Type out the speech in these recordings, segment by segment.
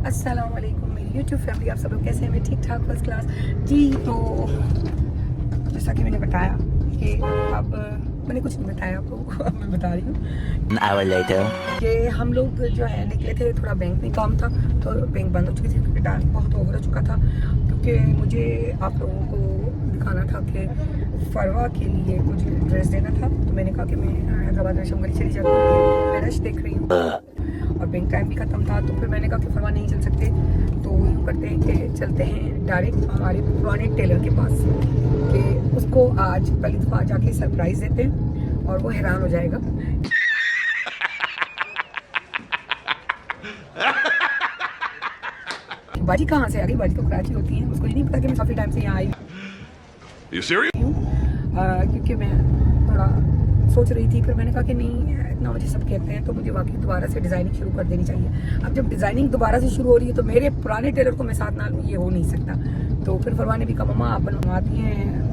अस्सलाम वालेकुम मेरी यूट्यूब फैमिली, आप सब लोग कैसे हैं? मैं ठीक ठाक फर्स्ट क्लास जी। तो जैसा कि मैंने बताया कि अब मैंने कुछ नहीं बताया आपको, अब मैं बता रही हूँ कि हम लोग जो है निकले थे, थोड़ा बैंक में काम था तो बैंक बंद हो चुकी थी क्योंकि टाइम बहुत ओवर हो चुका था। क्योंकि मुझे आप लोगों को दिखाना था कि फरवा के लिए मुझे ड्रेस देना था, तो मैंने कहा कि मैं हैदराबाद रेशम गली चली जाती हूँ, मैं रश देख रही हूँ और बैंक टाइम भी ख़त्म था। तो फिर मैंने कहा कि फरवा नहीं चल सकते, तो यूँ करते हैं कि चलते हैं डायरेक्ट हमारे पुराने टेलर के पास कि उसको आज पहली दफ़ा जाके सरप्राइज़ देते हैं और वो हैरान हो जाएगा। बाजी कहाँ से आ गई? बाजी तो कराची होती है, उसको ये नहीं पता कि मैं काफ़ी टाइम से यहाँ आई हूँ। क्योंकि मैं थोड़ा सोच रही थी, फिर मैंने कहा कि नहीं, इतना मुझे सब कहते हैं तो मुझे वाकई दोबारा से डिज़ाइनिंग शुरू कर देनी चाहिए। अब जब डिज़ाइनिंग दोबारा से शुरू हो रही है तो मेरे पुराने टेलर को मैं साथ ना लूँ, ये हो नहीं सकता। तो फिर फरवा ने भी कहा मम्मा आप बनवाती हैं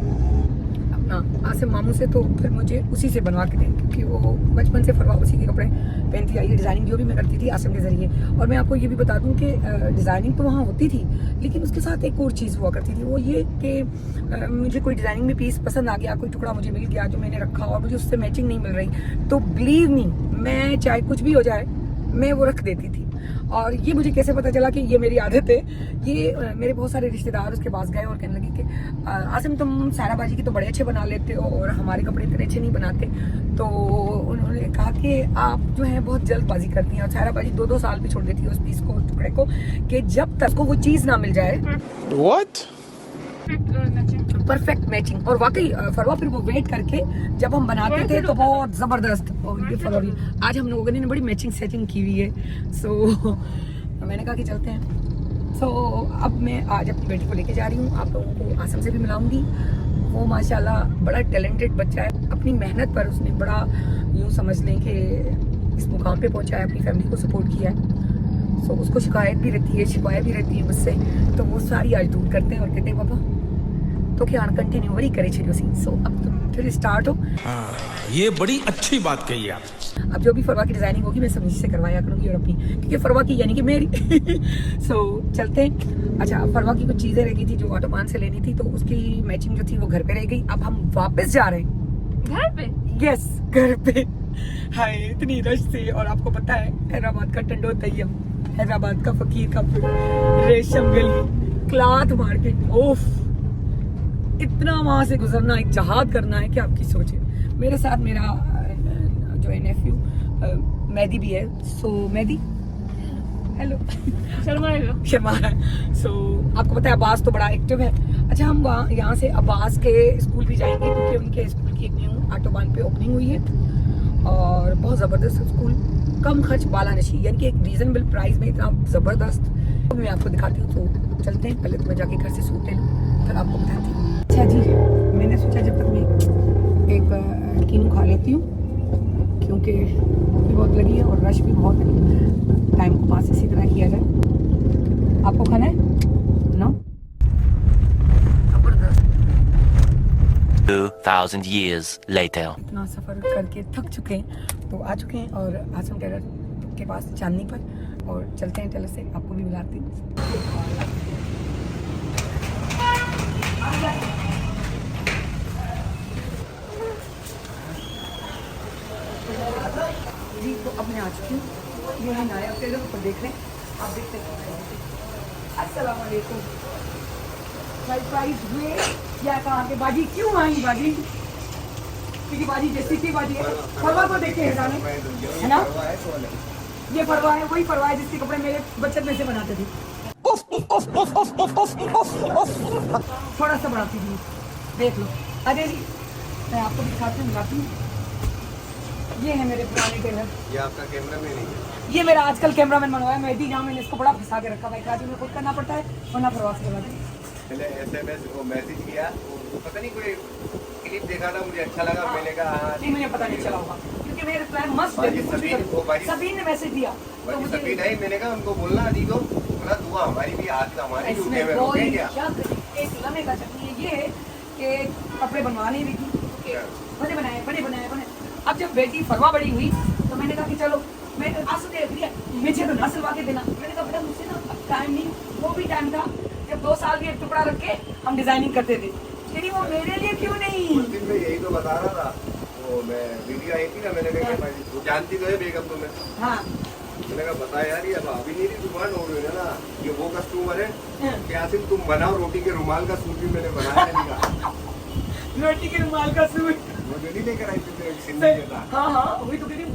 अपना आसिम मामू से, तो फिर मुझे उसी से बनवा के दें, क्योंकि वो बचपन से फरवा उसी के कपड़े पहनती आई है। डिज़ाइनिंग जो भी मैं करती थी आसिम के ज़रिए। और मैं आपको ये भी बता दूं कि डिज़ाइनिंग तो वहाँ होती थी, लेकिन उसके साथ एक और चीज़ हुआ करती थी, वो ये कि मुझे कोई डिज़ाइनिंग में पीस पसंद आ गया, कोई टुकड़ा मुझे मिल गया जो मैंने रखा और मुझे उससे मैचिंग नहीं मिल रही, तो बिलीव मी, मैं चाहे कुछ भी हो जाए मैं वो रख देती थी। और ये मुझे कैसे पता चला कि ये मेरी आदत है? ये मेरे बहुत सारे रिश्तेदार उसके पास गए और कहने लगे कि आसिम तुम सारा बाजी की तो बड़े अच्छे बना लेते हो और हमारे कपड़े इतने अच्छे नहीं बनाते। तो उन्होंने कहा कि आप जो है बहुत जल्दबाजी करती हैं और सारा बाजी 2-2 साल भी छोड़ देती है उस पीस को, टुकड़े को, कि जब तक को वो चीज़ ना मिल जाए परफेक्ट मैचिंग। और वाकई फरवा फिर वो वेट करके जब हम बनाते थे तो बहुत ज़बरदस्त। और ये फरवा भी आज हम लोगों ने बड़ी मैचिंग सेटिंग की हुई है। सो मैंने कहा कि चलते हैं। सो अब मैं आज अपनी बेटी को लेके जा रही हूँ, आप लोगों को आसम से भी मिलाऊंगी। वो माशाल्लाह बड़ा टैलेंटेड बच्चा है, अपनी मेहनत पर उसने बड़ा यूँ समझ लें कि इस मुकाम पे पहुँचा है, अपनी फैमिली को सपोर्ट किया है। सो उसको शिकायत भी रहती है, शिकायत भी रहती है मुझसे, तो वो सारी आज दूर करते हैं और कहते हैं पापा तो क्या कंटिन्यू वही करे छो सी। सो अब तुम फिर स्टार्ट हो। ये बड़ी अच्छी बात कही आप। अब जो भी फरवा की डिजाइनिंग होगी मैं सब से करवाया करूंगी और अपनी, क्योंकि फरवा की यानी कि मेरी सो चलते हैं। अच्छा, फरवा की कुछ चीजें रह गई थी जो ऑटोमान से लेनी थी, तो उसकी मैचिंग जो थी वो घर पे रह गई। अब हम वापस जा रहे हैं घर पे। यस, घर पे। हाय इतनी रश थी। और आपको पता है हैदराबाद का टंडो तैयब, हैदराबाद का फकीर का रेशम गली, क्लॉथ मार्केट, ओफ, इतना वहां से गुजरना, एक जहाद करना है कि आपकी सोचे। मेरे साथ मेरा जो है नेफ्यू मेहदी भी है। सो मेहदी हेलो शर्मा है। सो आपको पता है अब्बास तो बड़ा एक्टिव है। अच्छा, हम वहाँ यहाँ से अब्बास के स्कूल भी जाएंगे क्योंकि उनके स्कूल की एक न्यू ऑटोबान पे ओपनिंग हुई है और बहुत ज़बरदस्त स्कूल, कम खर्च बालानशी, यानी कि एक रीजनेबल प्राइस में इतना ज़बरदस्त। तो मैं आपको दिखाती हूँ, तो चलते हैं। पहले तो मैं जाके घर से सूट ले लूँ फिर आपको बताती हूँ। अच्छा जी, मैंने सोचा जब तक मैं एक कीनू खा लेती हूँ, क्योंकि भूख भी बहुत लगी है और रश भी बहुत है, टाइम को पास इसी तरह किया जाए। आपको खाना है ना? 2000 years later. इतना सफ़र करके थक चुके हैं, तो आ चुके हैं और आसम टेलर के पास चांदनी पर, और चलते हैं टेलर से, आपको भी बुलाती हूँ। जी, तो अब मैं आ चुकी हूँ, ये है नायब टेलर, ऊपर देख रहे हैं आप, देखते हैं। अस्सलाम वालेकुम। सरप्राइज हुए या कहाँ के? बाजी क्यों आई बाजी? क्योंकि बाजी जैसी थी बाजी है, फरवा को देखे है ना, ये फरवा है, वही फरवा है जिसके कपड़े मेरे बचपन में से बनाते थे। थोड़ा सा बढ़ाती थी, देख लो। अरे जी, मैं आपको दिखाती हूँ, बुलाती हूँ। ये है मेरे पुराने टेलर। ये आपका कैमरामैन है? ये मेरा आजकल कैमरामैन बनवाया मेहदी, जहाँ मैंने इसको बड़ा फंसा के रखा। भाई कराची में खुद करना पड़ता है वरना प्रवास करवा दें। पहले SMS को मैसेज किया, वो पता नहीं कोई क्लिप देखा था, मुझे अच्छा लगा, मैंने कहा नहीं, मुझे पता नहीं चला होगा क्योंकि मेरे प्लान मस्त सभी ने मैसेज दिया, तो मुझे सभी नहीं, मैंने कहा उनको बोलना दी दो, बोला दुआ हमारी भी हाथ का हमारी भी इसमें में कोई रुके क्या? शक एक लम्हे का शक नहीं है। ये है कि कपड़े बनवा नहीं रही थी, बड़े बनाए। अब जब बेटी फरवा बड़ी हुई तो मैंने कहा कि चलो मैं आंसू दे दिया, मुझे तो ना सिलवा के देना। मैंने कहा बेटा मुझसे ना भी टाइम था जब 2 साल के एक टुकड़ा रख के हम डिजाइनिंग करते थे, लेकिन वो मेरे लिए क्यों नहीं। उस दिन मैं यही तो बता रहा था, वो मैं वीडियो आई थी ना, मैंने कहा भाई वो जानती तो है बेगम तुम्हें। हाँ मैंने कहा बता यार, ये अभी मेरी दुकान हो रही है ना, ये वो कस्टमर है क्या, सिर्फ तुम बनाओ रोटी के रुमाल का सूट भी मैंने बनाया नहीं। रोटी के रुमाल का सूट वो जो नहीं लेकर आई थी तेरे सिंधी के साथ। हाँ हाँ वही तो कह रही हूँ।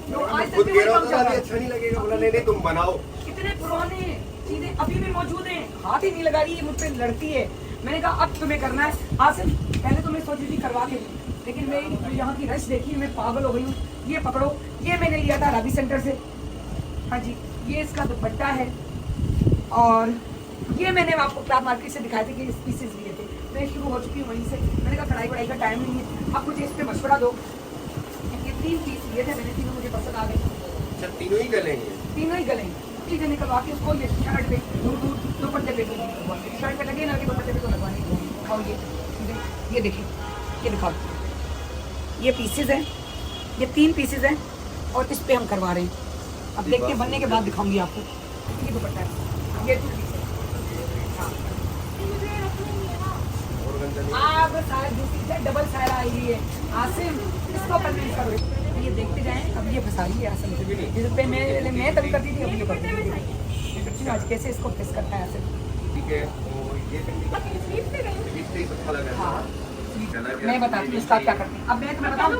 तो आज खुद तक कह रहा था अच्छा नहीं लगेगा, बोला नहीं नहीं तुम बनाओ। कितने पुराने चीजें अभी भी मौजूद हैं, हाथ ही नहीं लगा रही है, मुझ पे लड़ती है। मैंने कहा अब तुम्हें करना है हासिल, पहले तो मैं सोच रही थी करवा के दूं, लेकिन मैं यहाँ की रश देखी मैं पागल हो गई हूँ। ये पकड़ो, ये मैंने लिया था रावी सेंटर से। हाँ जी, ये इसका दुपट्टा है और ये मैंने आपको क्लाथ मार्केट से दिखाए थे कि इस पीसेस लिए थे। मैं शुरू हो चुकी हूँ वहीं से। मैंने कहा कढ़ाई वढ़ाई का टाइम नहीं है, अब मुझे इस पर मशवरा दो। ये 3 पीस लिए थे मैंने, तीनों मुझे पसंद आ गए। अच्छा तीनों ही गलेंगे? तीनों ही गलेंगे। चीजें निकलवा के उसको ये शर्ट पे दूर दुपट्टे पे शर्ट पे लगे ना कि दुपट्टे पे तो लगवाने को दिखाओ। ये चीजें ये देखिए, ये दिखाओ, ये पीसेज हैं, ये 3 पीसेज हैं और इस पे हम करवा रहे हैं। अब देखते हैं बनने के बाद दिखाऊंगी आपको। ये दुपट्टा है, ये 2 पीस है। आप सारा दूसरी से डबल सारा आई हुई है। आसिम इसको कन्विंस करो, ये देखते जाएं। अब ये फंसा रही है आसिम को, जिस पे मैं तभी करती थी, अब ये करती थी। आज कैसे इसको प्रेस करता है आसिम। ठीक है, तो ये अच्छा लगा। हाँ मैं बताती हूँ इसका क्या करते हैं। अब मैं तुम्हें बताऊँ,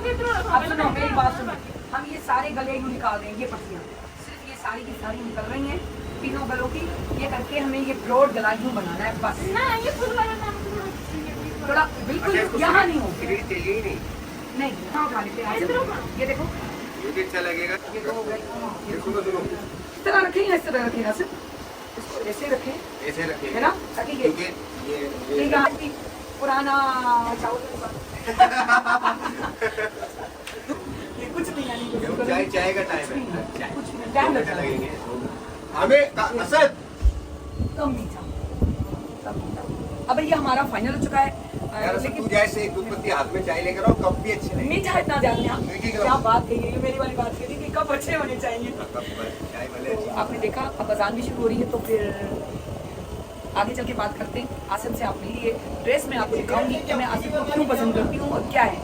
अब सुनो मेरी बात सुनो। हम ये सारे गले यूँ निकाल रहे हैं, ये पट्टियाँ सिर्फ ये सारी की सारी निकल रही हैं तीनों गलों की। ये करके हमें ये ब्रॉड गला यूँ बनाना है बस। थोड़ा बिल्कुल यहाँ नहीं हो, चाहिए ही नहीं हाँ उठा लेते हैं। ये देखो ये भी अच्छा लगेगा। ये तो हो गए। ये सुनो सुनो, इस तरह रखें या इस तरह रखें ना, सिर्फ इसको ऐसे रखें ऐसे रखिए है ना, ताकि ये क्योंकि ये ठीक है पुराना चावल ये कुछ नहीं यानी चाय चाय का टाइम है, कुछ नहीं टाइम अच्छा लगता है। लगेंगे हमें। असद कम मीठा, कम मीठा। अब ये हमारा फाइनल हो चुका है। यार असद तू जैसे एक दूध पत्ती हाथ में चाय लेकर आओ, कप भी अच्छे लगेंगे। मीठा इतना ज्यादा नहीं। देखिए क्या बात कही है, ये मेरी वाली बात कही कि कप अच्छे होने चाहिए। कप चाय वाले अच्छे। आपने देखा अब अजान भी शुरू हो रही है, तो फिर आगे चल के बात करते हैं। आसिम से आप मिलिए, ड्रेस में आपको दिखाऊंगी कि मैं आसिम को क्यों पसंद करती हूँ और क्या है।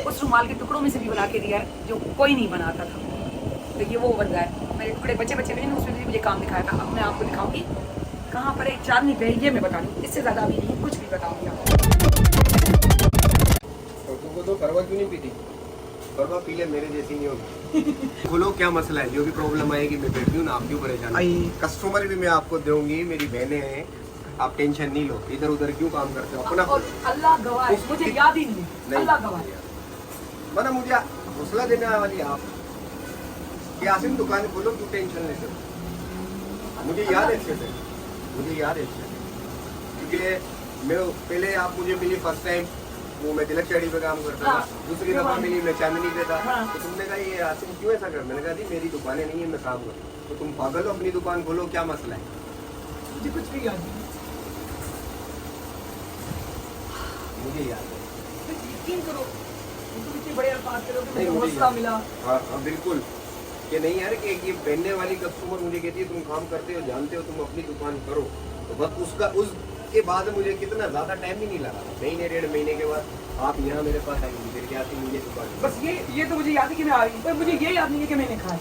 उस रुमाल के टुकड़ों में से भी बना के दिया है जो कोई नहीं बनाता था, तो ये वो बन रहा है। मेरे टुकड़े बचे हुए हैं, उसमें भी मुझे काम दिखाया था। अब मैं आपको दिखाऊंगी कहाँ पर एक चांदनी पे, ये मैं बता दूँ, इससे ज़्यादा अभी नहीं कुछ भी बताऊँगी आपको। तुमको तो परवा क्यों नहीं पीती? परवा पी ले, मेरे जैसी नहीं होगी। बोलो क्या मसला है, जो भी प्रॉब्लम आएगी मैं बैठी हूँ ना, आप क्यों परेशान? कस्टमर भी मैं आपको दूंगी, मेरी बहनें हैं, आप टेंशन नहीं लो। इधर उधर क्यों काम करते हो अपना? और अल्लाह गवाह है, मुझे याद ही नहीं, अल्लाह गवाह है। मना मुझे हौसला देने वाली आप कि आसिम दुकान खोलो, क्यों टेंशन लेते हो? मुझे याद है अच्छे से, मुझे याद है अच्छे से, क्योंकि मैं पहले आप मुझे मिली फर्स्ट टाइम, वो मैं तिलक चढ़ी पे काम करता था। दूसरी दफा मिली मैं चांदनी पे था। तो तुमने कहा ये आसिम क्यों ऐसा कर? मैंने कहा जी मेरी दुकानें नहीं है, मैं काम करूँ। तो तुम पागल हो, अपनी दुकान खोलो, क्या मसला है? मुझे कुछ भी याद नहीं। मुझे याद है, यकीन करो, तुम इतने बड़े अल्फाज करो कि नहीं, मुझे मुझे हौसला याद। मिला। हाँ बिल्कुल, ये नहीं यार कि ये पहनने वाली कस्टमर मुझे कहती है तुम काम करते हो, जानते हो, तुम अपनी दुकान करो। तो बस उसके बाद मुझे कितना ज़्यादा टाइम भी नहीं लगा, महीने 1.5 महीने के बाद आप यहाँ मेरे पास आएंगे, फिर क्या थी मुझे दुकान। बस ये तो मुझे याद है कि मैं आ रही, पर मुझे ये याद नहीं है कि मैंने खाया।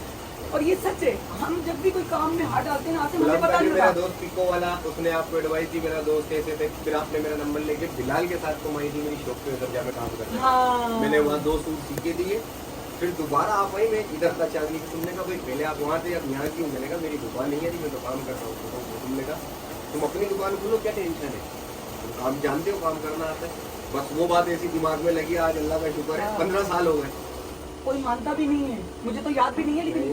और ये सच है, हम जब भी कोई काम में हाथ डालते हैं ना, आसिम हमें पता नहीं मेरा होता। दोस्त पिको वाला, उसने आपको एडवाइस दी, मेरा दोस्त ऐसे थे, फिर आपने मेरा नंबर लेके बिलाल के साथ तुम आई थी मेरी शॉप पे, उधर जा मैं काम करता था। हाँ। मैंने वहाँ 2 सूट सीखे दिए, फिर दोबारा आप आई, मैं इधर था चांदनी। तुमने कहा भाई पहले आप वहाँ थे, अब यहाँ क्यों? मैंने कहा मेरी दुकान नहीं है जी, मैं तो काम कर रहा हूँ। तो तुमने कहा तुम अपनी दुकान खोलो, क्या टेंशन है, तुम काम जानते हो, काम करना आता है। बस वो बात ऐसी दिमाग में लगी, आज अल्लाह का शुक्र है 15 साल हो गए। कोई मानता भी नहीं है, मुझे तो याद भी नहीं है, लेकिन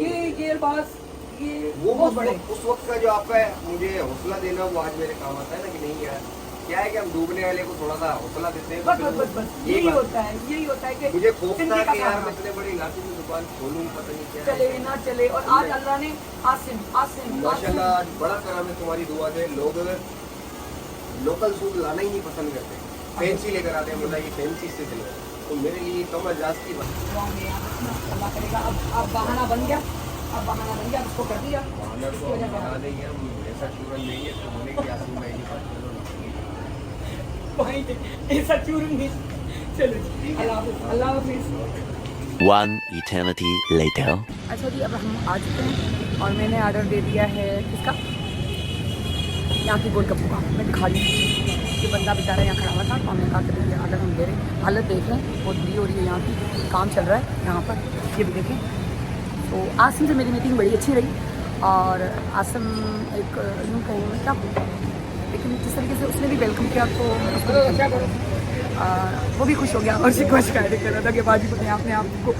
ये अल्फाज ये वो बहुत बड़े। उस वक्त का जो आपका मुझे हौसला देना, वो आज मेरे काम आता है ना, कि नहीं यार क्या है कि हम डूबने वाले को थोड़ा सा हौसला देते हैं। बस बस बस बस यही होता है, यही होता है कि मुझे खौफ था जिंदगी का कि यार काम मैं इतने बड़े इलाके में दुकान खोलूं, पता नहीं क्या चले ना चले। और आज अल्लाह ने आसिम माशाल्लाह आज बड़ा करम है, तुम्हारी दुआ से। लोग लोकल सूट लाना ही नहीं पसंद करते, फैंसी लेकर आते हैं, बोला ये फैंसी से चले। तो मेरे लिए कम अजाज की बात, अल्लाह करेगा। अब बहाना बन गया, अब बहाना बन गया, उसको कर दिया। बहाना तो हम बना देंगे, हम ऐसा चूरन नहीं है तो बोले कि आसिम भाई के पास चलो ना। भाई ऐसा चूरन नहीं। चलो जी, अल्लाह हाफिज़, अल्लाह हाफिज़। One eternity later. अच्छा जी, अब हम आ चुके हैं और मैंने ऑर्डर दे दिया है किसका, यहाँ की गोलगप्पू का। मैं दिखा रही हूँ, ये बंदा बेचारा यहाँ खड़ा हुआ था और मैंने कहा कि ये ऑर्डर हम दे रहे हैं। हालत देख लें, बहुत बुरी हो रही है यहाँ की, काम चल रहा है यहाँ पर, ये भी देखें। तो आसिम से मेरी मीटिंग बड़ी अच्छी रही और आसिम एक यूँ कहूँ मैं क्या बोलूँ, लेकिन जिस तरीके से उसने भी वेलकम किया तो मैं उसको वो भी खुश हो गया और शिकायत कर रहा था कि बाजी पता अपने आप को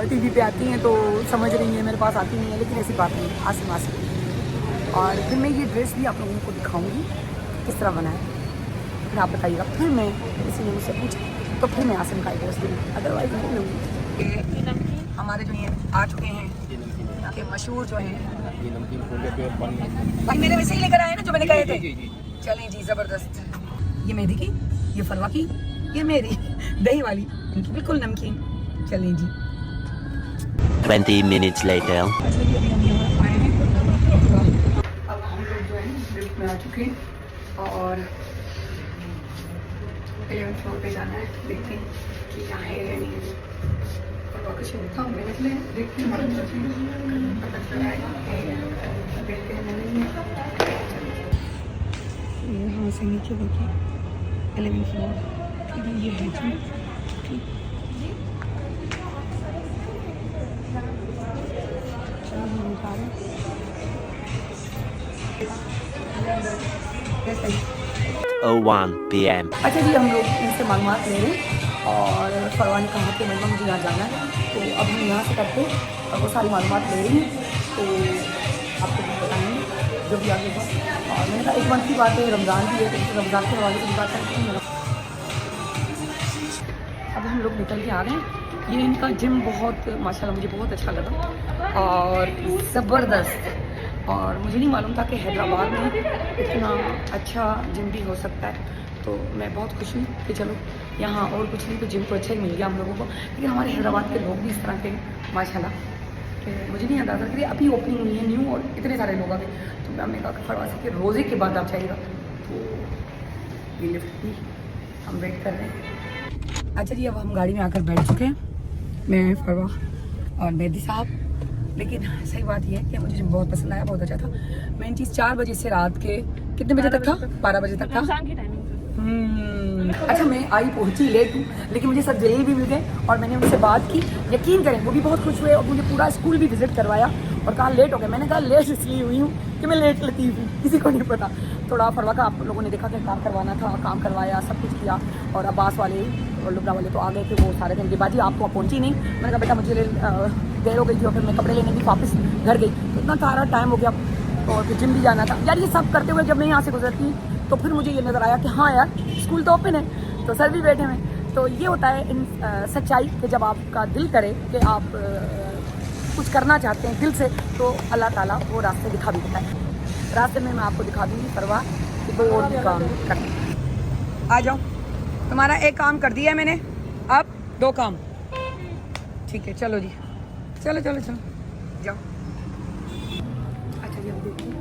टीवी पे आती हैं तो समझ रही हैं, मेरे पास आती नहीं है। लेकिन ऐसी बात नहीं, आसिम आसिम। और फिर मैं ये ड्रेस भी आप लोगों को दिखाऊंगी किस तरह बना है, फिर आप बताइएगा। फिर मैं किसी ने मुझसे पूछा तो फिर मैं आसिम का ड्रेस दूँगी, अदरवाइज नहीं लूँगी। हमारे जो ये आ चुके हैं यहाँ के मशहूर जो हैं, भाई मेरे वैसे ही लेकर आए ना जो मैंने कहे थे। चलें जी, ज़बरदस्त। ये मेहंदी की, ये फरवा की, ये मेरी दही वाली, इनकी बिल्कुल नमकीन। चलें जी। 20 minutes later. अच्छा जी, अभी हम यहाँ आए हैं, अब हम लोग जो है लिफ्ट में आ चुके हैं और 11th फ्लोर पे जाना है। देखते हैं कि यहाँ है या नहीं है। फरवा का शुरू था, मैंने इसलिए देखते हैं हमारे पता चला है, देखते हैं नहीं है। यहाँ से नीचे देखिए 11th फ्लोर, फिर ये है जी, ठीक। चलो हम जा रहे हैं। 01 PM. अच्छा जी, हम लोग इनसे मालूमात ले रहे हैं और फरवा ने कहा कि मैडम मुझे यहाँ जाना है, तो अब हम यहाँ से करते हैं और वो सारी मालूमात ले रही हैं, तो आपको भी बताएंगे जो भी आगे होगा। और मैंने कहा एक मंथ की बात है, रमज़ान भी है, तो रमज़ान के हवाले से भी बात करते हैं। अब हम लोग निकल के आ रहे हैं। ये इनका जिम बहुत माशाल्लाह मुझे बहुत अच्छा लगा और ज़बरदस्त, और मुझे नहीं मालूम था कि हैदराबाद में इतना अच्छा जिम भी हो सकता है। तो मैं बहुत खुश हूँ कि चलो यहाँ और कुछ नहीं तो जिम तो अच्छा ही मिल गया हम लोगों को। लेकिन हमारे हैदराबाद के लोग भी इस तरह के माशाल्लाह कि मुझे नहीं अंदाज़ा कि अभी ओपनिंग हुई है न्यू और इतने सारे लोग आ गए। तो हमने कहा फरवा के रोज़े के बाद आप चाहिएगा, तो ये लिफ्ट भी हम वेट कर रहे हैं। अच्छा जी, अब हम गाड़ी में आकर बैठ चुके हैं, मैं फरवा और मेहदी साहब। लेकिन सही बात यह है कि मुझे बहुत पसंद आया, बहुत अच्छा था। मेन चीज़ 4 बजे से रात के कितने बजे तक था, 12 बजे तक था। अच्छा, मैं आई पहुंची लेट हूँ, लेकिन मुझे सब जलील भी मिल गए और मैंने उनसे बात की, यकीन करें वो भी बहुत खुश हुए और मुझे पूरा स्कूल भी विजिट करवाया और कहा लेट हो गया। मैंने कहा लेट इसलिए हुई हूँ कि मैं लेट लतीफ़ हूँ, किसी को नहीं पता। थोड़ा फरवा का आप लोगों ने देखा कि काम करवाना था, काम करवाया, सब कुछ किया। और अब्बास वाले और लुबरा वाले तो आ गए थे, वो सारे दिन के बाजी आप तो पहुँची नहीं। मैंने कहा बेटा मुझे देर हो गई थी और फिर मैं कपड़े लेने भी वापस घर गई, तो इतना सारा टाइम हो गया और फिर जिम भी जाना था। यार ये सब करते हुए जब मैं यहाँ से गुजरती तो फिर मुझे ये नज़र आया कि हाँ यार स्कूल तो ओपन है, तो सर भी बैठे हुए। तो ये होता है इन सच्चाई कि जब आपका दिल करे कि आप कुछ करना चाहते हैं दिल से, तो अल्लाह ताला वो रास्ते दिखा भी देता है। रास्ते में मैं आपको दिखा दूँगी फरवा कि दो और भी काम करते। आ जाओ, तुम्हारा एक काम कर दिया है मैंने, अब 2 काम। ठीक है, चलो जी, चलो चलो चलो जाओ। अच्छा जी, अब देखिए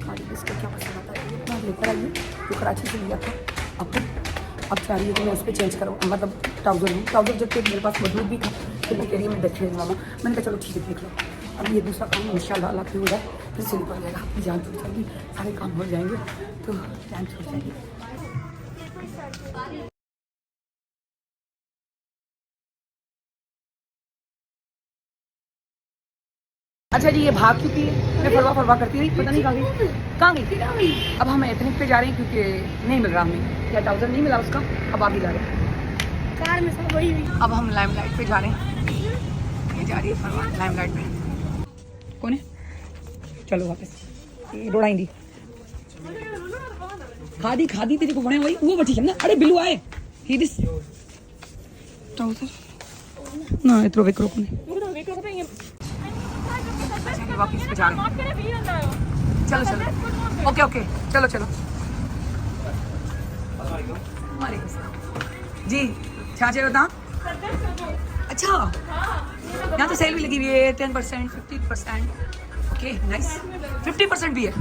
खाली इसको क्या पसंद आता है, इतना लेकर आइए जो कराची से लिया था। अब चाह रही है कि मैं उस पर चेंज करूँ, मतलब ट्राउज़र जब मेरे पास मौजूद भी था, फिर मैं कह रही है मैं देख लूँगा। मैंने कहा चलो ठीक है देख लो। अब ये दूसरा काम इंशाल्लाह अल्लाह की हो जाए फिर सिल पड़ जाएगा, अपनी जान छूट जाएगी, सारे काम हो जाएंगे तो जान छूट जाएगी। अच्छा जी, ये भाग चुकी है, मैं फरवा करती रही, पता नहीं कहाँ गई। अब हम एथनिक पे जा रहे हैं क्योंकि नहीं मिल रहा हमें, या ट्राउज़र नहीं मिला उसका, अब आगे जा रहे हैं कार में सब वही। अब हम लाइमलाइट पे जा रहे हैं, ये जा रही है फरवा लाइमलाइट पे। कौन है? चलो वापस रोड़ाई खादी तेरे को बने वही वो बैठी है ना। अरे बिल्लू आए ही दिस ट्राउज़र ना इतरो वेकरो कोने वापस पे जा रहे हैं। चलो ओके चलो जी। छाछे बता। अच्छा, यहाँ तो सेल भी लगी हुई है 10%, 50%। ओके नाइस, 50% भी है।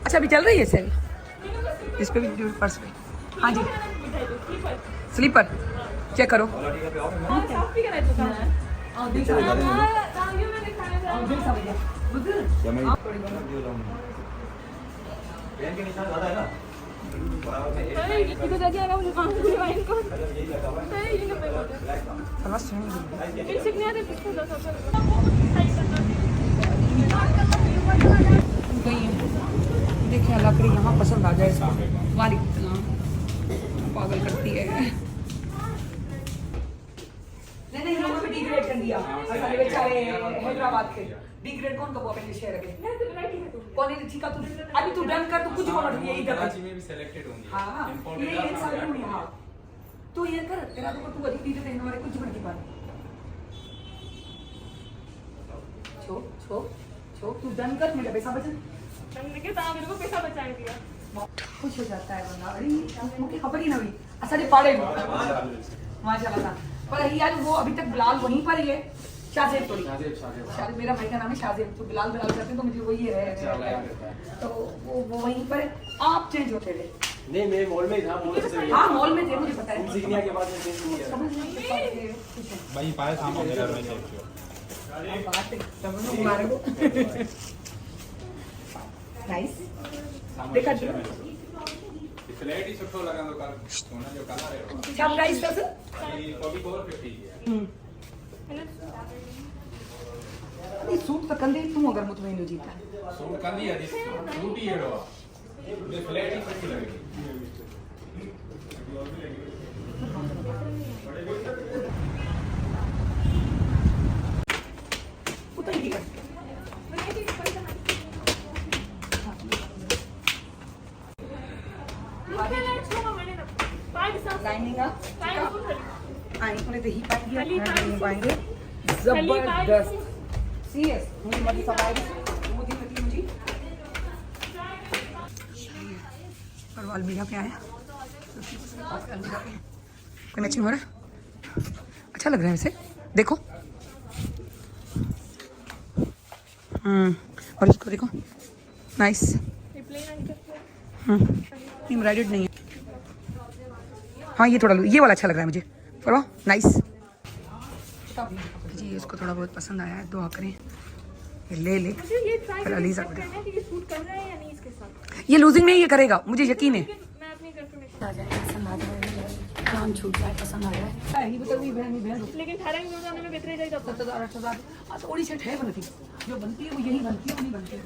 अच्छा अभी चल रही है सेल इस पे भी पर्स पे। हाँ जी स्लीपर चेक करो। देखिए लकड़ी यहाँ पसंद आ जाए इसको। वालेकुम सलाम। पागल करती है। नहीं लोगों ने डिग्रेड कर दिया सारे बेचारे हैदराबाद के। डिग्रेड कौन कब अपने शेयर रखे कौन है ठीक है तू अभी तू डन कर तू कुछ बोल रही है इधर कराची में भी सिलेक्टेड होंगे। हां ये सारे में हां तू ये कर तेरा तो तू अधिक चीजें देने वाले कुछ बन की बात छो छो छो तू डन कर मेरा पैसा बचा मैंने कहा था मेरे को पैसा बचा दिया खुश हो जाता है बंदा। अरे मुझे खबर ही ना हुई असली पाड़े माशाल्लाह पर यार वो अभी तक बिलाल वहीं पर ही है। शाहजेब थोड़ी शाहजेब मेरा भाई का नाम है शाहजेब तो बिलाल बिलाल करते हैं तो मुझे वही है तो वो वहीं पर है। आप चेंज होते थे नहीं मैं मॉल में था मॉल से हाँ मॉल में थे मुझे पता है इंसिग्निया के बाद में चेंज किया भाई पाए सामान मेरा मैं बात है समझ मारे को नाइस देखा फ्लैट ही सुठो लॻंदो कर सोना जो कलर है क्या प्राइस था सर 4450 अरे सूट तो कंदे तू अगर मुतमईन हो जीता सूट कंदी है सूट ही हेड़ो ये फ्लैट ही सुठी लॻे उतर की कर लाइनिंग आप आई थोड़े दही पाएंगे नहीं पाएंगे जबरदस्त सीरियस मुझे मत सफाई मुझे परवाल भी यहाँ पे आया कोई मैचिंग हो रहा है अच्छा लग रहा है वैसे देखो और इसको देखो नाइस एम्ब्रॉयडर्ड नहीं है हाँ ये थोड़ा ये वाला अच्छा लग रहा है मुझे थोड़ा नाइस जी इसको थोड़ा बहुत पसंद आया है दुआ करें ये ले ले फिर अलीजा को ये लूजिंग में ये करेगा मुझे यकीन है काम छूट जाए पसंद आ रहा है ये बताओ बहन लेकिन 18 में बेहतर जाएगा 70,000 8,000 थोड़ी सेट है बनती जो बनती है वो यही बनती है वो नहीं बनती है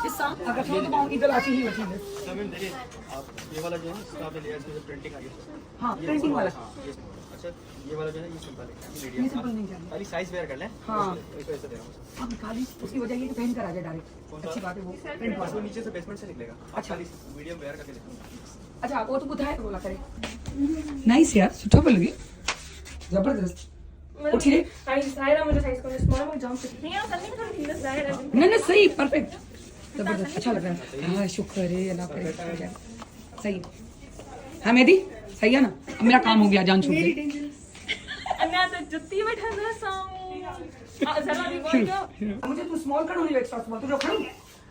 इस अगर छोड़ तो पाऊंगी इधर आती ही बैठी है मैम देखिए आप ये वाला जो है इसका पे लेयर से प्रिंटिंग आ गई हाँ प्रिंटिंग वाला अच्छा ये वाला जो है ये सिंपल है ये सिंपल नहीं चाहिए खाली साइज वेयर कर लें हाँ इसको ऐसे दे रहा हूं अब खाली उसकी वजह ये कि पहन कर आ जाए डायरेक्ट अच्छी बात है वो प्रिंट इसको वाला नीचे से बेसमेंट से निकलेगा अच्छा। खाली मीडियम वेयर करके देखो अच्छा वो तो बुधाए तो बोला करे नाइस यार सुठो पे लगी जबरदस्त उठी रे सायरा मुझे साइज को स्मॉल में जंप नहीं यार करने का थिकनेस जाएगा नहीं सही परफेक्ट जबरदस्त अच्छा लग रहा है हाँ शुक्र है अल्लाह करे सही हाँ मेहदी सही है ना अब मेरा काम हो गया जान छूट गई अन्ना तो जुत्ती बैठा ना साऊं जरा भी बोल दो मुझे तू स्मॉल कर नहीं एक्स्ट्रा स्मॉल तू जो खड़ू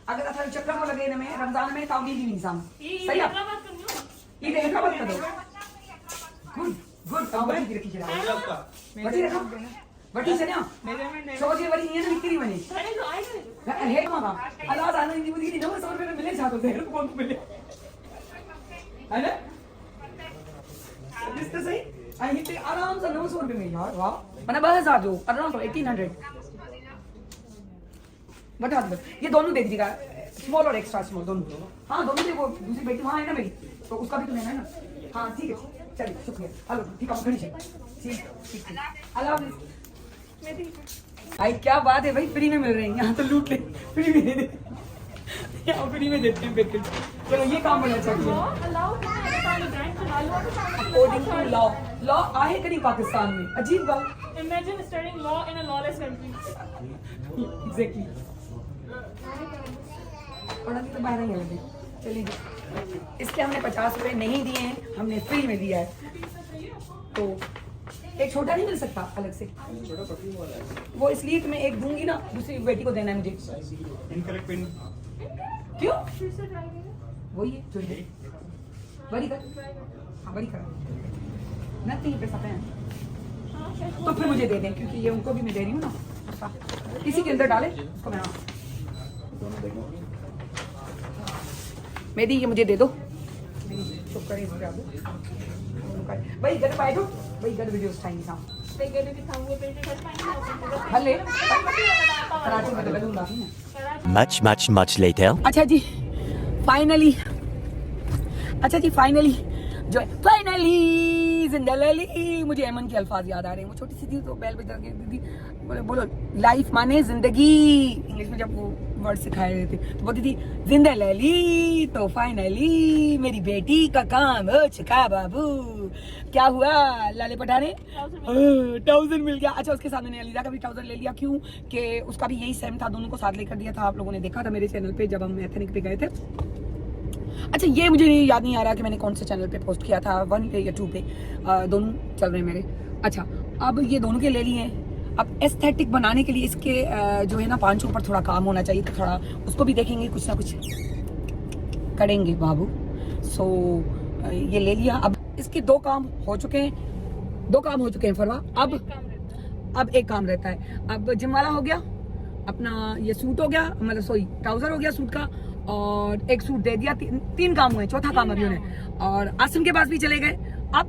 अगर अथारी चक्कर में लगे ना में रमजान में तावी भी नहीं साम सही है बात कर लो ये देखा मत करो गुड गुड काम बड़ी रखी जरा बड़ी रखा बड़ी से ना सोचे बड़ी ये ना बिक्री बनी अरे तो आएगा है मामा अल्लाह जाने दी मुझे नहीं 900 रुपए में मिले जातो देर कौन मिले है ना इस तो सही आई हिट आराम से 900 रुपए में यार वाह मैंने 2000 जो अराउंड 1800 बता दो ये दोनों देख दीजिएगा स्मॉल और एक्स्ट्रा स्मॉल दोनों हाँ दोनों देखो दूसरी बेटी वहाँ है ना मेरी तो उसका भी तो लेना है ना हाँ ठीक है चलिए शुक्रिया हेलो ठीक है खड़ी ठीक ठीक अल्लाह हाफिज़ भाई क्या बात है भाई फ्री में मिल रहे हैं यहाँ तो लूट ले फ्री में दे दे यहाँ फ्री में देते हैं पैकेज चलो ये काम होना चाहिए अकॉर्डिंग टू लॉ आहे कहीं पाकिस्तान में अजीब बात Imagine studying law in a lawless country. Exactly पढ़ाने तो बाहर ही लगे चलिए इसलिए हमने 50 रुपए नहीं दिए हैं हमने फ्री में दिया है तो एक छोटा नहीं मिल सकता अलग से वो इसलिए कि मैं एक दूंगी ना दूसरी बेटी को देना है मुझे क्यों फिर से ट्राई करें। वही है जो है बड़ी कर हाँ बड़ी कर मैं तो ये पैसा पहन तो फिर मुझे दे दें क्योंकि ये उनको भी मैं दे रही हूँ ना अच्छा, इसी के अंदर डाले उसको मैं मेरी ये मुझे दे दो चुप करें इसको डाल दो भाई घर पाए दो भाई घर वीडियो टाइम था भले कराची में तो बदलूंगा ही ना Much later. अच्छा जी फाइनली जो फाइनली जिंदगी मुझे एमन के अल्फाज याद आ रहे हैं। वो छोटी सी थी तो बैल बजा के दीदी बोलो लाइफ माने जिंदगी इंग्लिश में जब वो वर्ड सिखाए रहे थे तो बोलती थी जिंदगी तो फाइनली मेरी बेटी का काम हो चुका बाबू। क्या हुआ लाले पठाने 1000 मिल गया। अच्छा उसके साथ मैंने अलीजा का भी 1000 ले लिया क्यों कि उसका भी यही सेम था दोनों को साथ लेकर दिया था। आप लोगों ने देखा था मेरे चैनल पे जब हम एथनिक पे गए थे। अच्छा ये मुझे याद नहीं आ रहा कि मैंने कौन से चैनल पे पोस्ट किया था 1 पे या 2 पे दोनों चल रहे हैं मेरे। अच्छा अब ये दोनों के ले लिए हैं। अब एस्थेटिक बनाने के लिए इसके जो है ना 5 ऊपर थोड़ा काम होना चाहिए तो थोड़ा उसको भी देखेंगे कुछ ना कुछ करेंगे बाबू। सो ये ले लिया। अब इसके 2 काम हो चुके हैं फरवा। अब एक काम रहता है। अब जिम वाला हो गया अपना ये सूट हो गया मतलब सॉरी ट्राउजर हो गया सूट का और एक सूट दे दिया। 3 काम हुए चौथा काम अभी उन्हें। और आसिम के पास भी चले गए। अब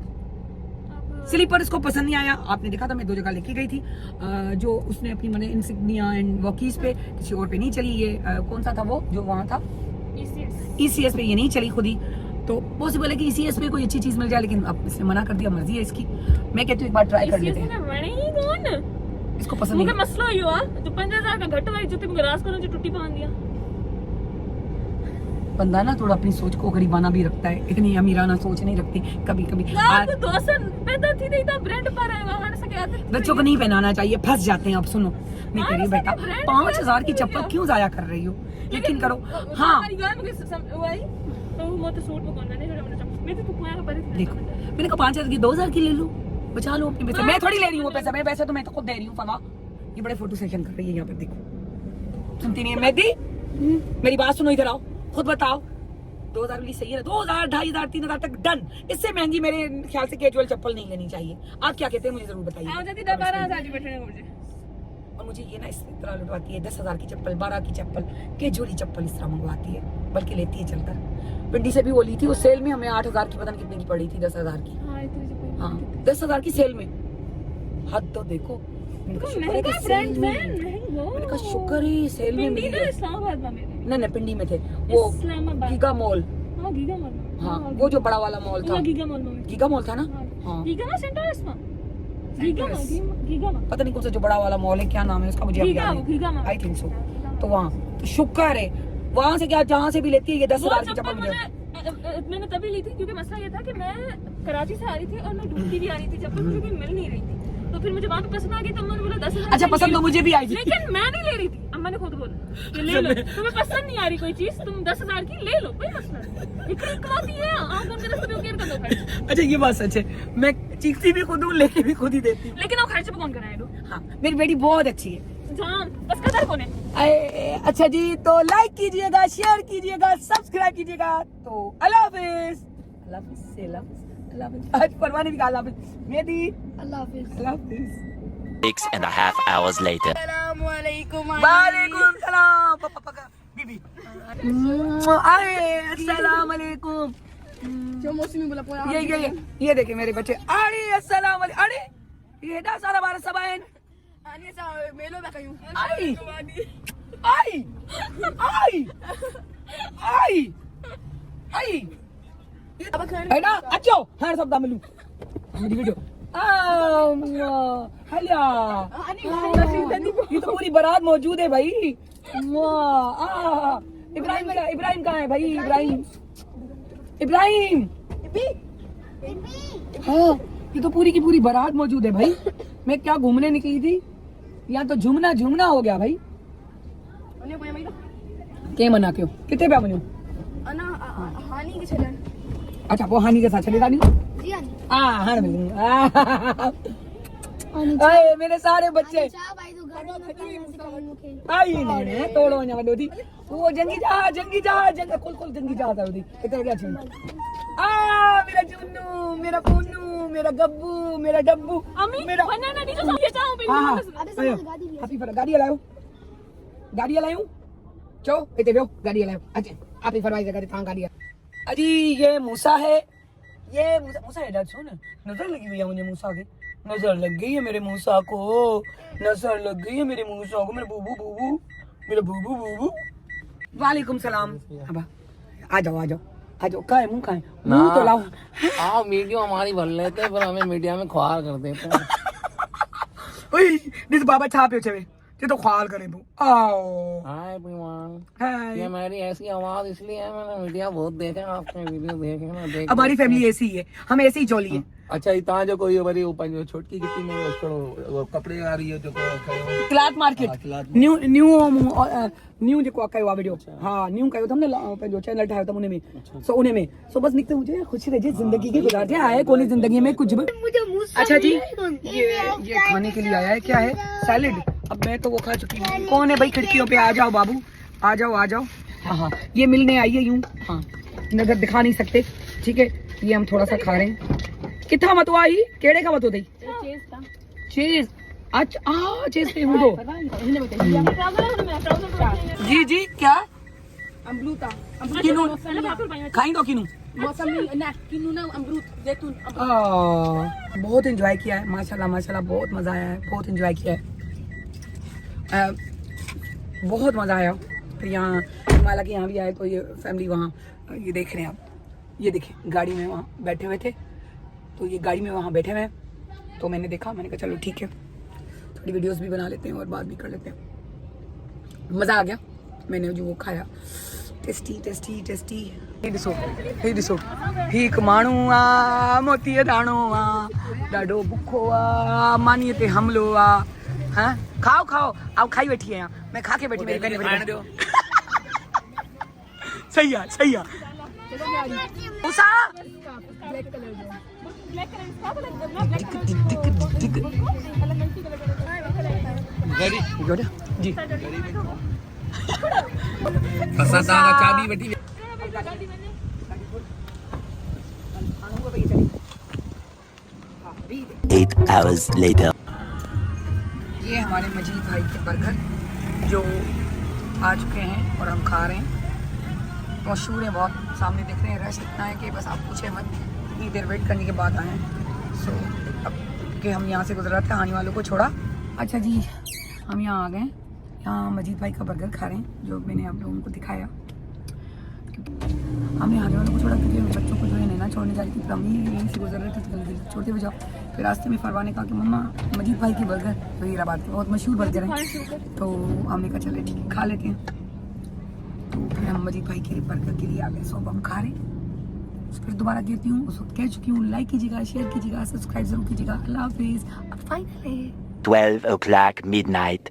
स्लीपर इसको पसंद नहीं आया। आपने देखा था मैं 2 जगह लेके गई थी जो उसने अपनी मैंने इंसिग्निया एंड वॉकीज पे किसी और पे नहीं चली। ये कौन सा था वो जो वहाँ था ECS पे ये नहीं चली खुद ही। तो पॉसिबल है कि ECS पे कोई अच्छी चीज मिल जाए लेकिन अब इसने मना कर दिया। मर्जी है इसकी। मैं कहती हूँ एक बार ट्राई कर लेते हैं। इसको पसंद नहीं मसला यो जो 5000 का घट वाली जूती मुझे रास को जो टूटी पहन दिया। बंदा ना थोड़ा अपनी सोच को गरीबाना भी रखता है। इतनी अमीराना सोच नहीं रखती कभी कभी। बच्चों को नहीं पहनाना चाहिए फंस जाते हैं। अब सुनो नहीं करिए बेटा 5000 की चप्पल क्यों जाया कर रही हो यकीन करो। हाँ देखो मैंने कहा 5000 की 2000 की ले लो बचा लो अपने पैसे। मैं थोड़ी ले रही हूँ पैसा मैं पैसा तो मैं तो खुद दे रही हूँ। फमा ये बड़े फोटो सेशन कर रही है यहाँ पे देखो सुनती नहीं है मेहदी मेरी बात सुनो इधर आओ खुद बताओ 2000 वाली सही है 2000 2500 3000 तक डन। इससे महंगी मेरे ख्याल से कैजुअल चप्पल नहीं लेनी चाहिए। आप क्या कहते हैं मुझे जरूर बताइए। और मुझे ये ना इस तरह लुटवाती है 10,000 की चप्पल 12 की चप्पल कैजुअली चप्पल इस तरह मंगवाती है बल्कि लेती है चलकर। पिंडी से भी वो ली थी उस सेल में हमें 8000 की पता नहीं कितने की पड़ी थी 10,000 की। हाँ 10,000 की सेल में हद तो देखो। मैंने कहा शुक्र है सेल में मिली है। नहीं पिंडी में थे वो गीगा मॉल। हाँ वो जो बड़ा वाला मॉल था गीगा मॉल था ना। हाँ पता नहीं कौन सा जो बड़ा वाला मॉल है क्या नाम है उसका मुझे आई थिंक सो। तो वहाँ शुक्र है वहाँ से क्या जहाँ से भी लेती है ये 10,000 की चप्पल मुझे मैंने तभी ली थी क्योंकि मसला ये था कि मैं कराची से आ रही थी और मैं ढूंढती भी आ रही थी चप्पल मुझे कहीं मिल नहीं रही थी। तो फिर मुझे वहाँ पे पसंद आ गई तो मैंने बोला 10,000। अच्छा पसंद तो मुझे भी आई थी लेकिन मैं नहीं ले रही थी। अब मैंने खुद बोला कि ले लो तुम्हें पसंद नहीं आ रही कोई चीज तुम 10,000 की ले लो कोई मसला नहीं। इतनी कमाती है आप उनके रास्ते में केयर कर दो। अच्छा ये बात सच है मैं चीखती भी खुद हूँ लेके भी खुद ही देती हूँ लेकिन वो खर्च पे कौन कराएगा। हाँ मेरी बेटी बहुत अच्छी है बस कदर कौन है। अच्छा जी तो लाइक कीजिएगा शेयर कीजिएगा सब्सक्राइब कीजिएगा। तो अल्लाह हाफिज आज परवाने भी कहा अल्लाह हाफिज मेहदी अल्लाह हाफिज। 6.5 hours later. वालेकुम सलाम पापा का बीबी अरे अस्सलाम वालेकुम जो मौसमी बोला ये देखे मेरे बच्चे अरे अस्सलाम वालेकुम अरे ये दा सारा बार सबाइन आने सा मेलो में कयूं आई आई आई आई आई बेटा अच्छो हर सब दा मिलूं मेरी वीडियो हलिया ये तो पूरी बारात मौजूद है भाई। इब्राहिम कहाँ है भाई इब्राहिम हाँ ये तो पूरी की पूरी बारात मौजूद है भाई। मैं क्या घूमने निकली थी यहाँ तो झुमना हो गया भाई। क्या मना क्यों कितने पे बनो हानि के चलन। अच्छा वो हानि के साथ चलेगा नहीं जी हाँ मेरे सारे बच्चे आई ने तोड़ो ना वडो दी वो जंगी जहाज कुल जंगी जहाज है दी कितना क्या चीज मेरा जुन्नू मेरा पोन्नू मेरा गब्बू मेरा डब्बू अम्मी मेरा बनाना नहीं तो ये चाहूं पे हाँ हैप्पी फर गाड़ी लायो चो इते बेओ गाड़ी लायो अच्छा हैप्पी फरवाई से गाड़ी तां गाड़ी अजी ये मूसा है मूसा है डैड सुन नजर लगी हुई है मुझे मूसा की नजर लग गई है मेरे मूसा को नजर लग गई है मेरे मूसा को मेरे बूबू मेरा बूबू वालेकुम सलाम अब आ जाओ का है मुंह तो लाओ हाँ वीडियो हमारी भर लेते हैं पर हमें मीडिया में ख्वार कर देते हैं ओए दिस बाबा छापे छवे ये तो ख्वाल करे तू आओ हाय एवरीवन हाय ये मेरी ऐसी आवाज इसलिए है मैंने मीडिया बहुत देखे आपके वीडियो देखे ना देखे हमारी फैमिली ऐसी ही है हम ऐसे ही चोली है अच्छा इतना जो कोई हमारी ऊपर जो छोटकी कितनी में वो कपड़े आ रही है जो क्लाथ मार्केट न्यू जो कयो आ वीडियो हां न्यू कयो हमने जो चैनल ठायो त उन्हें में सो उन्हें में सो बस निकते मुझे खुशी रहे जिंदगी की गुजार दे आए कोनी जिंदगी में कुछ भी अच्छा जी ये खाने के लिए आया है क्या है सैलेड अब मैं तो वो खा चुकी हूँ कौन है भाई खिड़कियों पे आ जाओ बाबू आ जाओ हाँ ये मिलने आई है यूं हाँ नजर दिखा नहीं सकते ठीक है ये हम थोड़ा सा खा रहे हैं कितना मत हुआ ही केड़े का मत हो चीज अच्छा चीज पे हूँ जी क्या अमरूता किनू खाई दो किनू मौसमी ना किन्नू ना अमरूद जैतून बहुत एंजॉय किया है माशाल्लाह बहुत मजा आया है बहुत एंजॉय किया है बहुत मजा आया फिर यहाँ हिमालय के यहाँ भी आए तो ये फैमिली वहाँ ये देख रहे हैं आप ये देखें गाड़ी में वहाँ बैठे हुए थे तो ये गाड़ी में वहाँ बैठे हुए हैं तो मैंने देखा मैंने कहा चलो ठीक है थोड़ी वीडियोस भी बना लेते हैं और बात भी कर लेते हैं मज़ा आ गया मैंने जो वो खाया टेस्टी हे ॾिसो हिकु माण्हू आहे मोतीअ दाणो आहे ॾाढो बुखो आहे मानीअ ते हमिलो आहे हाँ खाओ आप खाई बैठी है यहाँ मैं खा के बैठी मेरी दो सही है उषा जी चाबी बैठी 8 hours later. ये हमारे मजीद भाई के बर्गर जो आ चुके हैं और हम खा रहे हैं मशहूर है बहुत सामने देख रहे हैं रश इतना है कि बस आप पूछे मत इतनी देर वेट करने के बाद आए हैं सो अब कि हम यहाँ से गुजरा थे आने वालों को छोड़ा अच्छा जी हम यहाँ आ गए यहाँ मजीद भाई का बर्गर खा रहे हैं जो मैंने आप लोगों को दिखाया हमने आने वालों को छोड़ा क्योंकि बच्चों को जो है नैना छोड़ने जा रही थी तो हम यहीं से गुजर रहे थे तो जल्दी छोड़ते हुए जाओ फिर रास्ते में फरवा ने कहा कि मम्मा मजीद भाई की बर्गर वजीराबाद के बहुत मशहूर बर्गर है तो हमने कहा चले ठीक है खा लेते हैं तो फिर हम मजीद भाई के बर्गर के लिए आ गए सो अब हम खा रहे हैं फिर दोबारा कहती हूँ उस वक्त कह चुकी हूँ लाइक कीजिएगा शेयर कीजिएगा सब्सक्राइब जरूर कीजिएगा अल्लाह हाफिज़ अब फाइनली 12 o'clock midnight.